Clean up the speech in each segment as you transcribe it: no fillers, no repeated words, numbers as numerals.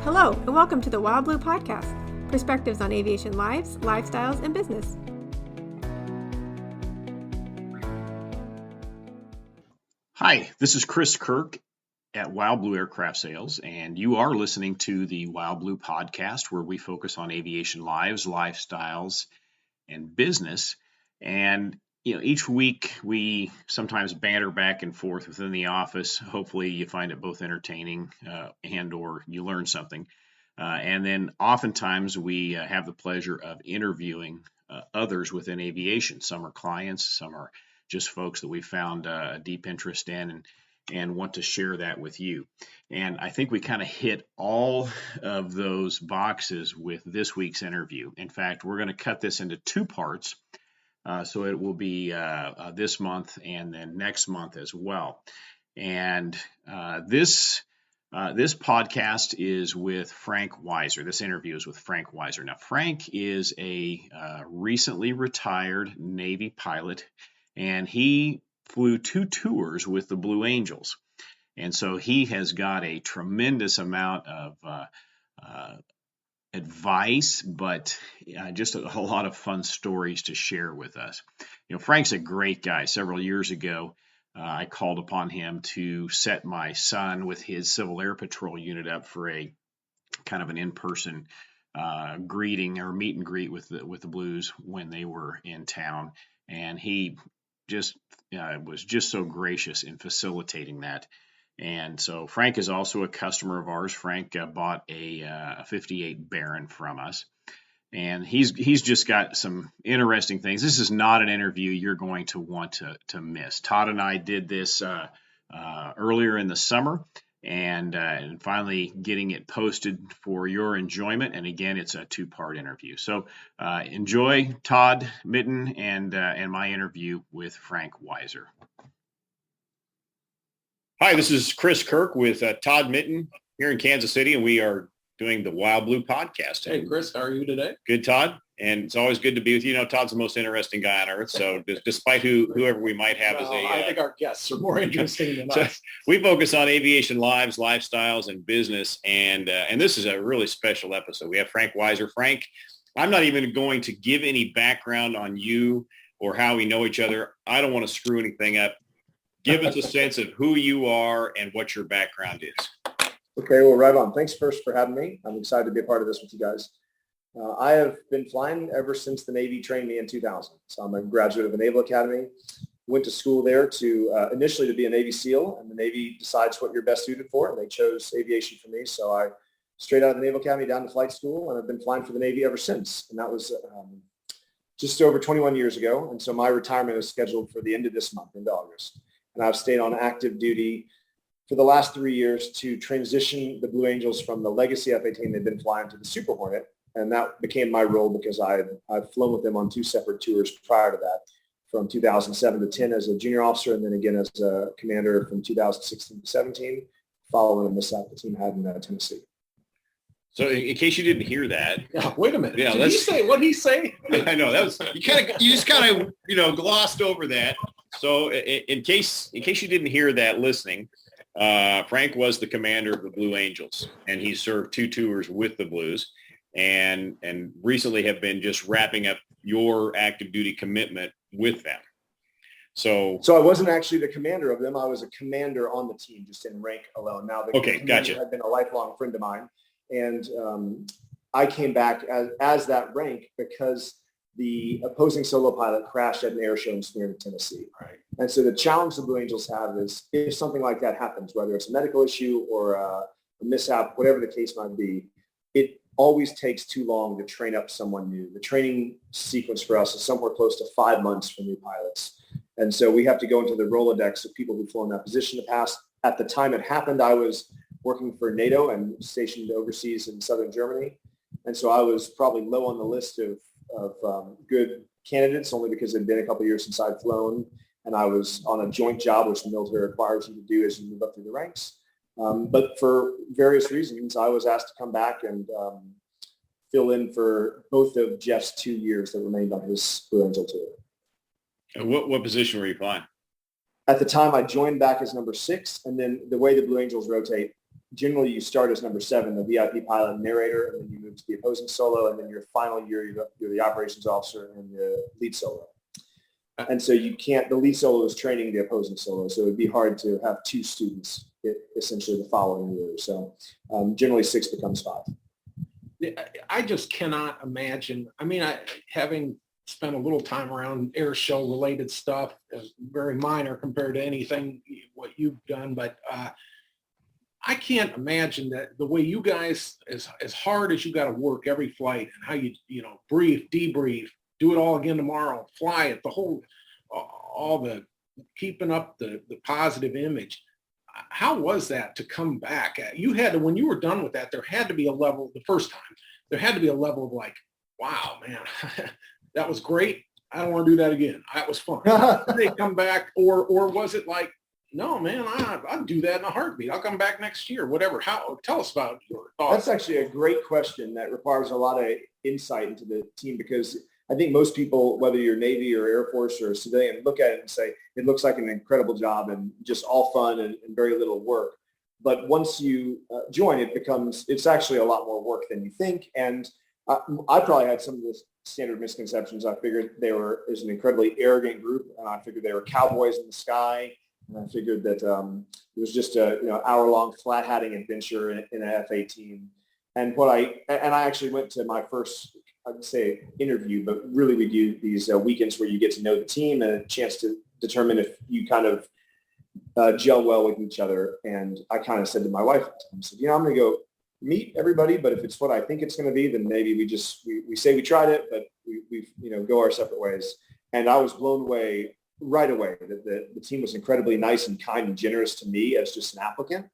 Hello, and welcome to the Wild Blue Podcast, perspectives on aviation lives, lifestyles, and business. Hi, this is Chris Kirk at Wild Blue Aircraft Sales, and you are listening to the Wild Blue Podcast, where we focus on aviation lives, lifestyles, and business. And each week we sometimes banter back and forth within the office. Hopefully you find it both entertaining and or you learn something. And then oftentimes we have the pleasure of interviewing others within aviation. Some are clients, some are just folks that we found a deep interest in and want to share that with you. And I think we kind of hit all of those boxes with this week's interview. In fact, we're going to cut this into two parts. So it will be this month and then next month as well. And this podcast is with Frank Weisser. This interview is with Frank Weisser. Now, Frank is a recently retired Navy pilot, and he flew 2 tours with the Blue Angels. And so he has got a tremendous amount of advice, but just a lot of fun stories to share with us. Frank's a great guy. Several years ago, I called upon him to set my son with his Civil Air Patrol unit up for a kind of an in-person greeting or meet and greet with the Blues when they were in town, and he just was just so gracious in facilitating that. And so Frank is also a customer of ours. Frank bought a 58 Baron from us, and he's just got some interesting things. This is not an interview you're going to want to miss. Todd and I did this earlier in the summer, and finally getting it posted for your enjoyment. And again, it's a 2-part interview. So enjoy Todd Mitten and my interview with Frank Weisser. Hi, this is Chris Kirk with Todd Mitten here in Kansas City, and we are doing the Wild Blue Podcast. Hey, Chris, how are you today? Good, Todd. And it's always good to be with you. Todd's the most interesting guy on earth, so despite whoever we might have as I think our guests are more interesting than us. We focus on aviation lives, lifestyles, and business, and this is a really special episode. We have Frank Weisser. Frank, I'm not even going to give any background on you or how we know each other. I don't want to screw anything up. Give us a sense of who you are and what your background is. Okay, well, right on. Thanks first for having me. I'm excited to be a part of this with you guys. I have been flying ever since the Navy trained me in 2000. So I'm a graduate of the Naval Academy. Went to school there to initially to be a Navy SEAL, and the Navy decides what you're best suited for, and they chose aviation for me. So I straight out of the Naval Academy down to flight school, and I've been flying for the Navy ever since. And that was just over 21 years ago. And so my retirement is scheduled for the end of this month, into August. And I've stayed on active duty for the last 3 years to transition the Blue Angels from the legacy F-18 they've been flying to the Super Hornet. And that became my role because I've flown with them on 2 separate tours prior to that, from 2007 to 10 as a junior officer, and then again as a commander from 2016 to 17, following the mishap the team had in Tennessee. So in case you didn't hear that. Yeah, wait a minute. Yeah, Did he say, what did he say? I know, that was, you just kind of glossed over that. So in case you didn't hear that listening, Frank was the commander of the Blue Angels, and he served 2 tours with the Blues, and recently have been just wrapping up your active duty commitment with them. So I wasn't actually the commander of them. I was a commander on the team, just in rank alone. Now the okay, gotcha. Had been a lifelong friend of mine, and I came back as that rank because the opposing solo pilot crashed at an air show in Smyrna, Tennessee. Right. And so the challenge the Blue Angels have is if something like that happens, whether it's a medical issue or a mishap, whatever the case might be, it always takes too long to train up someone new. The training sequence for us is somewhere close to 5 months for new pilots. And so we have to go into the Rolodex of people who've flown that position in the past. At the time it happened, I was working for NATO and stationed overseas in southern Germany. And so I was probably low on the list of good candidates, only because it had been a couple of years since I'd flown, and I was on a joint job, which the military requires you to do as you move up through the ranks. But for various reasons, I was asked to come back and fill in for both of Jeff's 2 years that remained on his Blue Angel tour. And what position were you flying? At the time, I joined back as number 6, and then the way the Blue Angels rotate, generally you start as number 7, the VIP pilot and narrator, and then you move to the opposing solo, and then your final year, you're the operations officer and the lead solo. And so the lead solo is training the opposing solo, so it would be hard to have 2 students essentially the following year. So generally 6 becomes 5. I just cannot imagine. I mean, having spent a little time around air show related stuff, very minor compared to anything what you've done, but I can't imagine that the way you guys, as hard as you got to work every flight and how you brief, debrief, do it all again tomorrow, fly it, all the keeping up the positive image. How was that to come back? You had to, when you were done with that, there had to be a level, the first time, there had to be a level of like, wow, man, that was great. I don't want to do that again. That was fun. They come back, or was it like, no, man, I'd do that in a heartbeat. I'll come back next year, whatever. Tell us about your thoughts. That's actually a great question that requires a lot of insight into the team, because I think most people, whether you're Navy or Air Force or civilian, look at it and say, it looks like an incredible job and just all fun and very little work. But once you join, it's actually a lot more work than you think. And I probably had some of the standard misconceptions. I figured it was an incredibly arrogant group. And I figured they were cowboys in the sky. And I figured that it was just a hour-long flat-hatting adventure in an F-18. And I actually went to my first, I'd say, interview, but really we do these weekends where you get to know the team and a chance to determine if you kind of gel well with each other. And I kind of said to my wife, I said, I'm going to go meet everybody, but if it's what I think it's going to be, then maybe we say we tried it, but we go our separate ways. And I was blown away right away that the team was incredibly nice and kind and generous to me as just an applicant,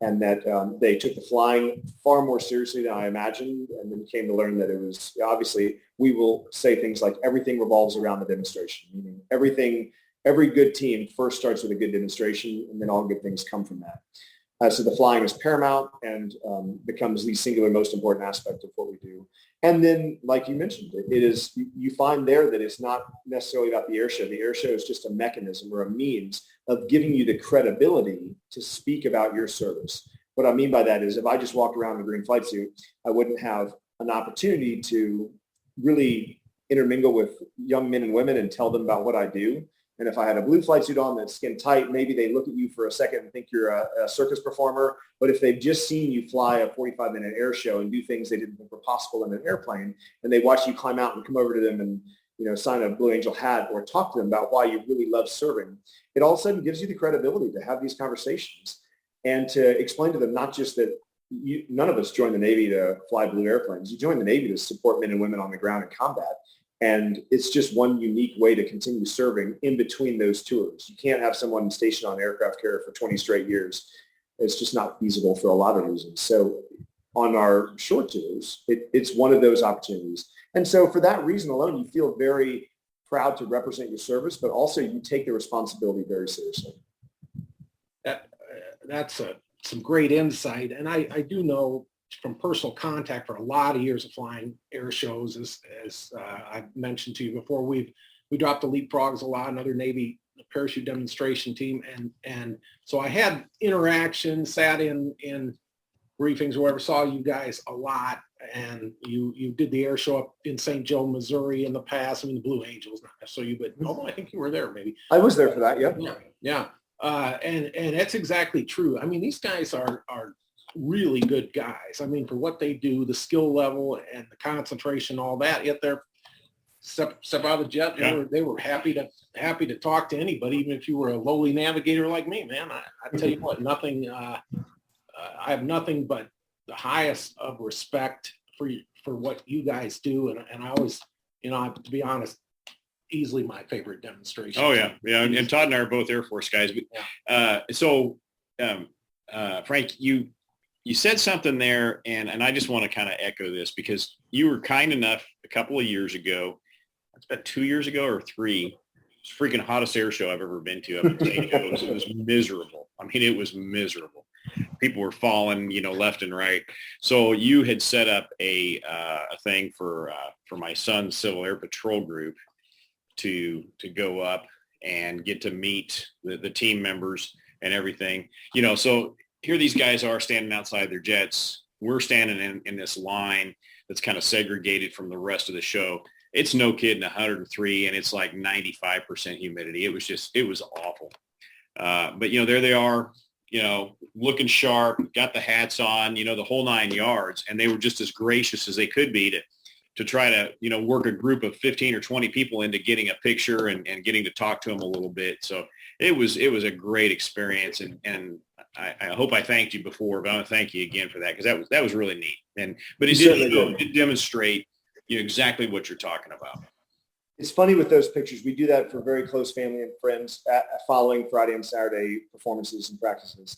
and that they took the flying far more seriously than I imagined, and then came to learn that it was, obviously, we will say things like everything revolves around the demonstration, meaning every good team first starts with a good demonstration, and then all good things come from that. So the flying is paramount and becomes the singular most important aspect of what we do. And then, like you mentioned, it is, you find there that it's not necessarily about the air show. The air show is just a mechanism or a means of giving you the credibility to speak about your service. What I mean by that is if I just walked around in a green flight suit, I wouldn't have an opportunity to really intermingle with young men and women and tell them about what I do. And if I had a blue flight suit on that's skin tight, maybe they look at you for a second and think you're a circus performer. But if they've just seen you fly a 45-minute air show and do things they didn't think were possible in an airplane, and they watch you climb out and come over to them and sign a Blue Angel hat or talk to them about why you really love serving, it all of a sudden gives you the credibility to have these conversations and to explain to them not just that none of us joined the Navy to fly blue airplanes. You joined the Navy to support men and women on the ground in combat. And it's just one unique way to continue serving in between those tours. You can't have someone stationed on aircraft carrier for 20 straight years. It's just not feasible for a lot of reasons. So on our short tours, it's one of those opportunities. And so for that reason alone, you feel very proud to represent your service, but also you take the responsibility very seriously. That's some great insight. And I do know from personal contact for a lot of years of flying air shows, as I've mentioned to you before, we dropped the leapfrogs a lot, another Navy parachute demonstration team. And so I had interaction, sat in briefings or whatever, saw you guys a lot. And you did the air show up in St. Joe, Missouri in the past. I mean, the Blue Angels, not necessarily you, but although I think you were there maybe. I was there for that, yeah. Yeah. And that's exactly true. I mean, these guys are really good guys. I mean, for what they do, the skill level and the concentration, all that, yet they're step out of the jet. Yeah. They were happy to talk to anybody, even if you were a lowly navigator like me, man. I tell you what, I have nothing but the highest of respect for what you guys do. And I always, to be honest, easily my favorite demonstration. Oh yeah. Yeah. And Todd and I are both Air Force guys. But, Frank, you said something there, and I just want to kind of echo this because you were kind enough a couple of years ago, it's about 2 years ago or 3, it's freaking hottest air show I've ever been to up in St. Joe's. It was miserable. I mean, it was miserable. People were falling, left and right. So you had set up a thing for my son's Civil Air Patrol group to go up and get to meet the team members and everything. So here these guys are standing outside their jets. We're standing in this line that's kind of segregated from the rest of the show. It's no kidding 103, and it's like 95% humidity. It was awful. But, there they are, looking sharp, got the hats on, the whole 9 yards. And they were just as gracious as they could be to try to, work a group of 15 or 20 people into getting a picture and getting to talk to them a little bit. So it was a great experience. And I hope I thanked you before, but I want to thank you again for that, because that was really neat. But it did demonstrate exactly what you're talking about. It's funny with those pictures. We do that for very close family and friends following Friday and Saturday performances and practices.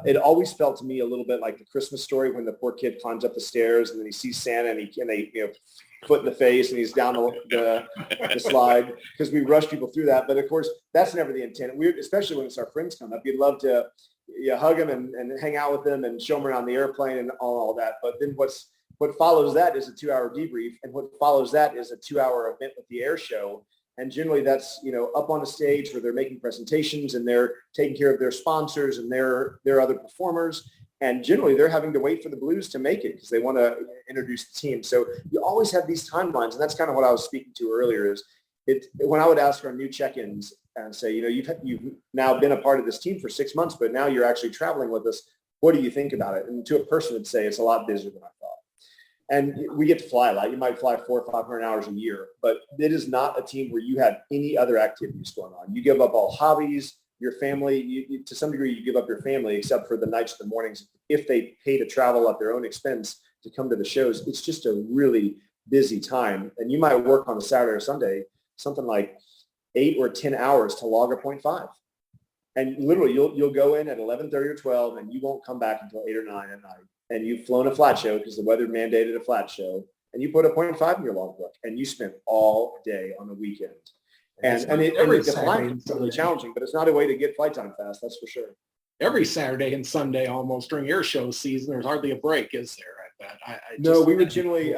It always felt to me a little bit like the Christmas Story, when the poor kid climbs up the stairs and then he sees Santa and they foot in the face and he's down the slide, because we rush people through that. But of course, that's never the intent. Especially when it's our friends come up, you'd love to hug them and hang out with them and show them around the airplane and all that. But then what follows that is a 2-hour debrief, and what follows that is a 2-hour event with the air show. And generally that's, up on a stage where they're making presentations and they're taking care of their sponsors and their other performers. And generally they're having to wait for the Blues to make it because they want to introduce the team. So you always have these timelines. And that's kind of what I was speaking to earlier, is when I would ask our new check-ins and say, you've now been a part of this team for 6 months, but now you're actually traveling with us. What do you think about it? And to a person would say, it's a lot busier than I thought. And we get to fly a lot. You might fly 400 or 500 hours a year, but it is not a team where you have any other activities going on. You give up all hobbies, your family, to some degree, you give up your family, except for the nights and the mornings. If they pay to travel at their own expense to come to the shows, it's just a really busy time. And you might work on a Saturday or Sunday, something like 8 or 10 hours to log a 0.5. And literally you'll go in at 11:30 or 12 and you won't come back until 8 or 9 at night. And you've flown a flat show because the weather mandated a flat show, and you put a 0.5 in your logbook, and you spent all day on the weekend. And the flying is really challenging, but it's not a way to get flight time fast, that's for sure. Every Saturday and Sunday almost during air show season, there's hardly a break, is there? I bet. No, we would generally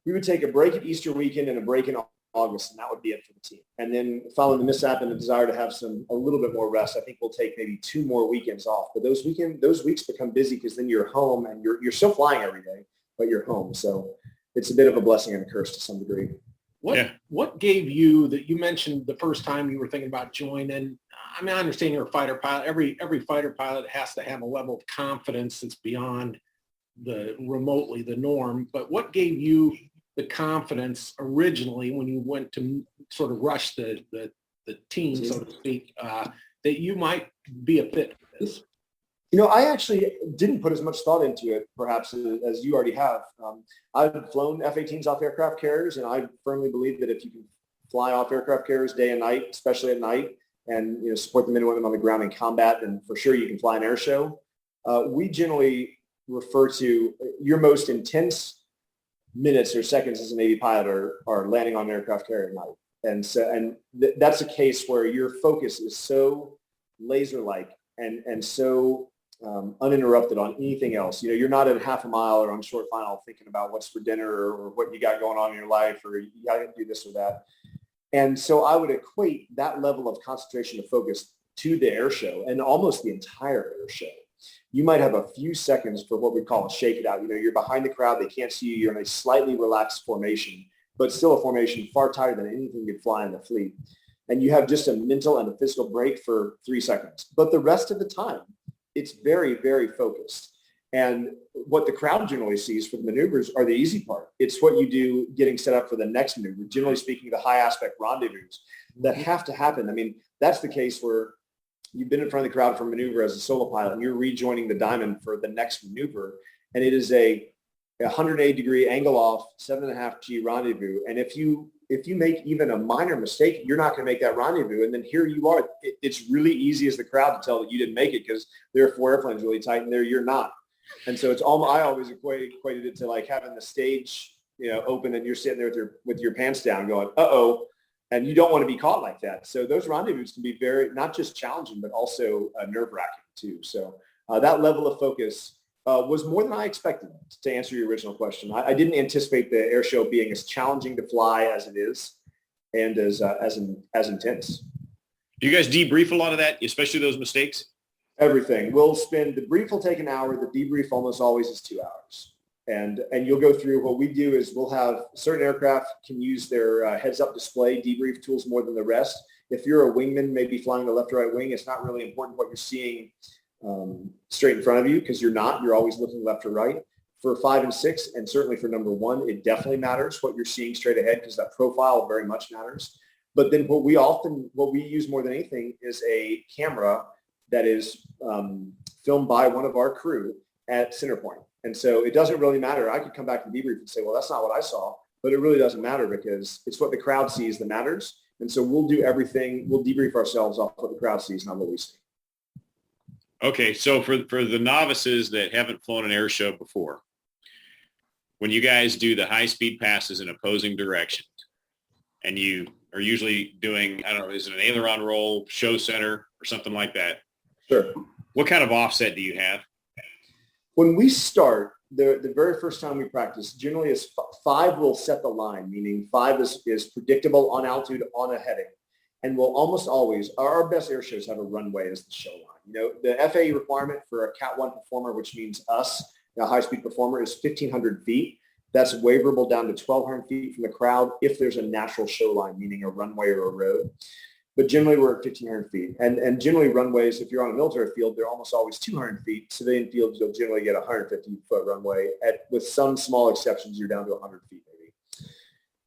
we would take a break at Easter weekend and a break in August, and that would be it for the team. And then following the mishap and the desire to have a little bit more rest, I think we'll take maybe 2 more weekends off. But those weeks become busy because then you're home and you're still flying every day, but you're home. So it's a bit of a blessing and a curse to some degree. What gave you that? You mentioned the first time you were thinking about joining. I mean, I understand you're a fighter pilot. Every fighter pilot has to have a level of confidence that's beyond the norm. But what gave you the confidence originally when you went to sort of rush the team, so to speak, that you might be a fit for this? I actually didn't put as much thought into it, perhaps, as you already have. I've flown F-18s off aircraft carriers, and I firmly believe that if you can fly off aircraft carriers day and night, especially at night, and support the men and women on the ground in combat, then for sure you can fly an air show. We generally refer to your most intense minutes or seconds as a Navy pilot are landing on an aircraft carrier at night. And so, that's a case where your focus is so laser-like and so uninterrupted on anything else. You're not at half a mile or on short final thinking about what's for dinner or what you got going on in your life, or you got to do this or that. And so I would equate that level of concentration of focus to the air show and almost the entire air show. You might have a few seconds for what we call a shake it out. You're behind the crowd. They can't see you. You're in a slightly relaxed formation, but still a formation far tighter than anything you'd fly in the fleet. And you have just a mental and a physical break for 3 seconds. But the rest of the time, it's very, very focused. And what the crowd generally sees for the maneuvers are the easy part. It's what you do getting set up for the next maneuver. Generally speaking, the high aspect rendezvous that have to happen. I mean, that's the case where you've been in front of the crowd for a maneuver as a solo pilot, and you're rejoining the diamond for the next maneuver. And it is a 180-degree angle off, 7.5 G rendezvous. And if you make even a minor mistake, you're not going to make that rendezvous. And then here you are. It's really easy as the crowd to tell that you didn't make it because there are 4 airplanes really tight and there you're not. And so it's all, I always equated it to like having the stage, open and you're sitting there with your pants down going, uh-oh. And you don't want to be caught like that. So those rendezvous can be very, not just challenging, but also nerve-wracking too. So that level of focus was more than I expected, to answer your original question. I didn't anticipate the air show being as challenging to fly as it is and as intense. Do you guys debrief a lot of that, especially those mistakes? Everything. The brief will take an hour. The debrief almost always is 2 hours. And you'll go through, what we do is we'll have certain aircraft can use their heads-up display debrief tools more than the rest. If you're a wingman, maybe flying the left or right wing, it's not really important what you're seeing straight in front of you, because you're always looking left or right. For 5 and 6, and certainly for number 1, it definitely matters what you're seeing straight ahead, because that profile very much matters. But then what we use more than anything is a camera that is filmed by one of our crew at center point. And so it doesn't really matter. I could come back to debrief and say, well, that's not what I saw, but it really doesn't matter, because it's what the crowd sees that matters. And so we'll do everything. We'll debrief ourselves off what the crowd sees, not what we see. Okay. So for the novices that haven't flown an air show before, when you guys do the high-speed passes in opposing directions, and you are usually doing, I don't know, is it an aileron roll, show center, or something like that? Sure. What kind of offset do you have? When we start, the very first time we practice, generally is 5 will set the line, meaning 5 is predictable on altitude, on a heading. And we'll almost always, our best air shows have a runway as the show line. The FAA requirement for a Cat 1 performer, which means us, a high-speed performer, is 1,500 feet. That's waiverable down to 1,200 feet from the crowd if there's a natural show line, meaning a runway or a road. But generally, we're at 1,500 feet. And generally, runways, if you're on a military field, they're almost always 200 feet. Civilian fields, you'll generally get a 150-foot runway. With some small exceptions, you're down to 100 feet maybe.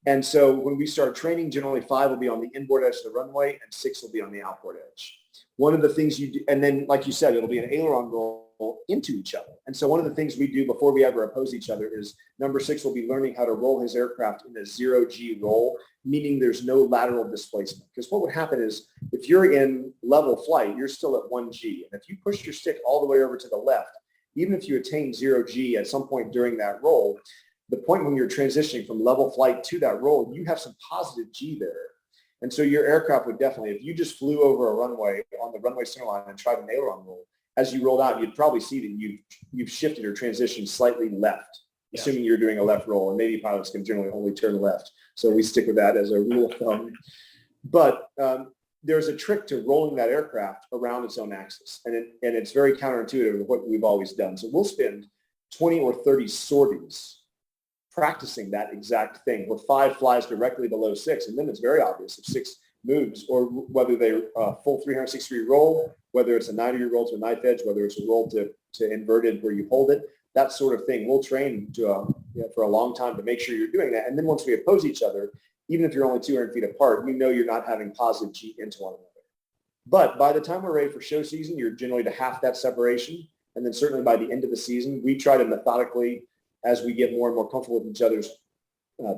And so when we start training, generally 5 will be on the inboard edge of the runway and 6 will be on the outboard edge. One of the things you do, and then like you said, it'll be an aileron roll into each other. And so one of the things we do before we ever oppose each other is number 6 will be learning how to roll his aircraft in a 0G roll, meaning there's no lateral displacement. Because what would happen is if you're in level flight, you're still at 1G. And if you push your stick all the way over to the left, even if you attain 0G at some point during that roll, the point when you're transitioning from level flight to that roll, you have some positive G there. And so your aircraft would definitely, if you just flew over a runway on the runway center line and tried an aileron roll, as you rolled out, you'd probably see that you've shifted or transitioned slightly left, assuming you're doing a left roll. And Navy pilots can generally only turn left. So we stick with that as a rule of thumb. But there's a trick to rolling that aircraft around its own axis. And it's very counterintuitive to what we've always done. So we'll spend 20 or 30 sorties practicing that exact thing, where 5 flies directly below 6. And then it's very obvious if 6 moves, or whether they're full 360-degree roll, whether it's a 90-degree roll to a knife edge, whether it's a roll to inverted where you hold it, that sort of thing. We'll train for a long time to make sure you're doing that. And then once we oppose each other, even if you're only 200 feet apart, you're not having positive G into one another. But by the time we're ready for show season, you're generally to half that separation. And then certainly by the end of the season, we try to methodically, as we get more and more comfortable with each other's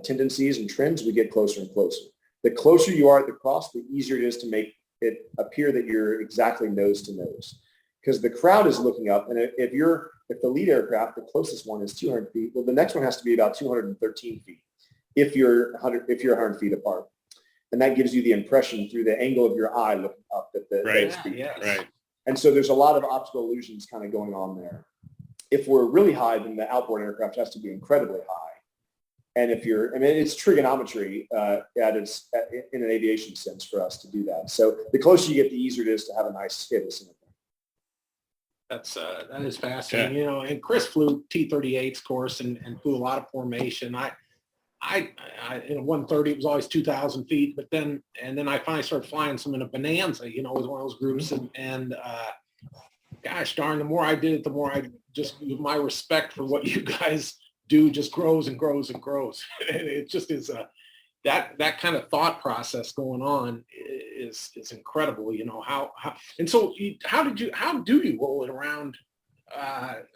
tendencies and trends, we get closer and closer. The closer you are at the cross, the easier it is to make it appear that you're exactly nose to nose, because the crowd is looking up. And if the lead aircraft, the closest one, is 200 feet, well, the next one has to be about 213 feet if you're 100 feet apart. And that gives you the impression through the angle of your eye looking up that it's beat. Right. And so there's a lot of optical illusions kind of going on there. If we're really high, then the outboard aircraft has to be incredibly high. And it's trigonometry in an aviation sense for us to do that. So the closer you get, the easier it is to have a nice hit. That is fascinating. Yeah. And Chris flew T-38's course and flew a lot of formation. I in 130, it was always 2,000 feet, but then I finally started flying some in a Bonanza, with one of those groups, and gosh darn, the more I did it, the more my respect for what you guys do just grows and grows and grows. And it just is that kind of thought process going on is incredible. And so how do you roll it around?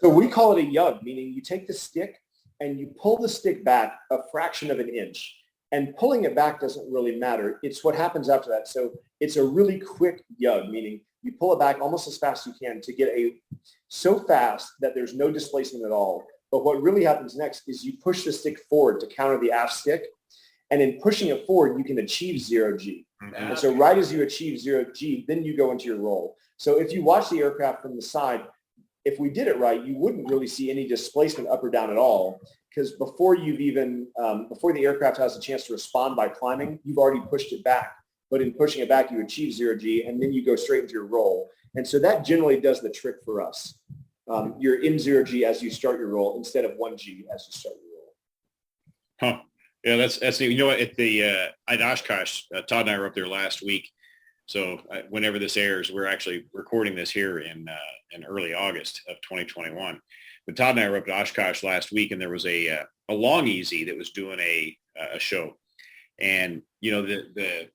So we call it a yug, meaning you take the stick and you pull the stick back a fraction of an inch. And pulling it back doesn't really matter. It's what happens after that. So it's a really quick yug, meaning you pull it back almost as fast as you can to get so fast that there's no displacement at all. But what really happens next is you push the stick forward to counter the aft stick. And in pushing it forward, you can achieve 0G. Mm-hmm. And so right as you achieve 0G, then you go into your roll. So if you watch the aircraft from the side, if we did it right, you wouldn't really see any displacement up or down at all, because before the aircraft has a chance to respond by climbing, you've already pushed it back. But in pushing it back, you achieve 0G, and then you go straight into your roll. And so that generally does the trick for us. You're in 0G as you start your roll instead of 1G as you start your roll. Huh. Yeah, that's neat. You know what? At the at Oshkosh, Todd and I were up there last week. So whenever this airs, we're actually recording this here in early August of 2021. But Todd and I were up at Oshkosh last week, and there was a long easy that was doing a show, and you know the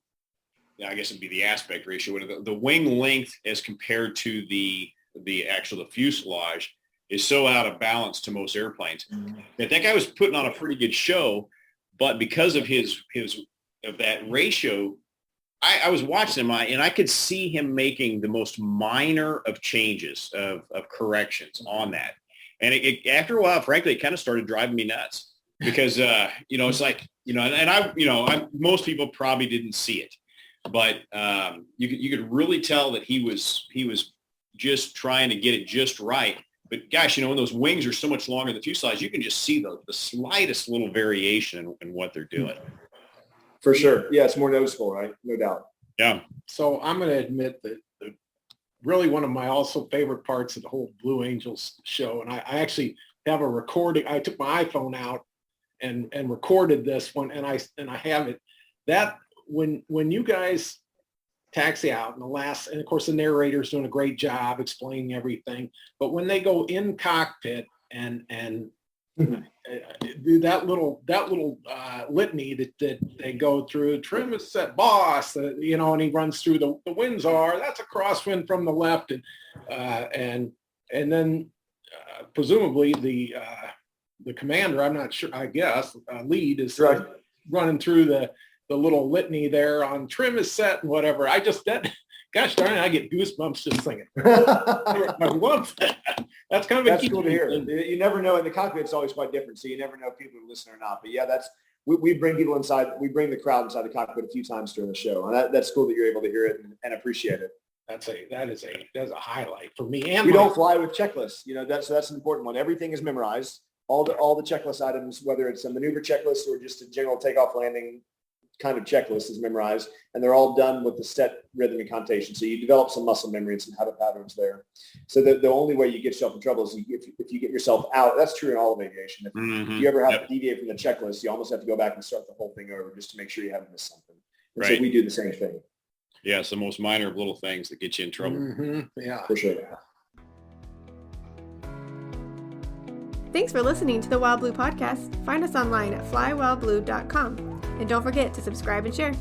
I guess it'd be the aspect ratio. The wing length as compared to the fuselage is so out of balance to most airplanes. I think I was putting on a pretty good show, but because of of that ratio, I was watching him and I could see him making the most minor of changes of corrections on that. And after a while, frankly, it kind of started driving me nuts because, it's like, and most people probably didn't see it, but you could really tell that he was just trying to get it just right. But gosh, when those wings are so much longer than the fuselage, you can just see the slightest little variation in what they're doing. For sure. Yeah, it's more noticeable, right? No doubt. Yeah. So I'm going to admit that really one of my also favorite parts of the whole Blue Angels show, and I actually have a recording. I took my iPhone out and recorded this one, and I have it. That when you guys taxi out in the last, and of course the narrator's doing a great job explaining everything, but when they go in cockpit and do that little litany that they go through, trim is set, boss, and he runs through the winds are, that's a crosswind from the left, and then presumably the commander, I'm not sure, I guess lead is right, running through the little litany there on trim is set and whatever. Gosh darn it, I get goosebumps just thinking. I love that. That's kind of that's cool to hear. You never know. In the cockpit, it's always quite different. So you never know if people are listening or not. But yeah, we bring people inside. We bring the crowd inside the cockpit a few times during the show, and that's cool that you're able to hear it and appreciate it. That's a highlight for me. And we don't fly with checklists. That's an important one. Everything is memorized. All the checklist items, whether it's a maneuver checklist or just a general takeoff landing kind of checklist, is memorized, and they're all done with the set rhythm and connotation. So you develop some muscle memory and some habit patterns there. So the only way you get yourself in trouble is if you get yourself out. That's true in all of aviation. If you ever have to deviate from the checklist, you almost have to go back and start the whole thing over just to make sure you haven't missed something. And right. So we do the same thing. Yeah, it's the most minor of little things that get you in trouble. Mm-hmm. Yeah, for sure. Thanks for listening to the Wild Blue Podcast. Find us online at flywildblue.com. And don't forget to subscribe and share.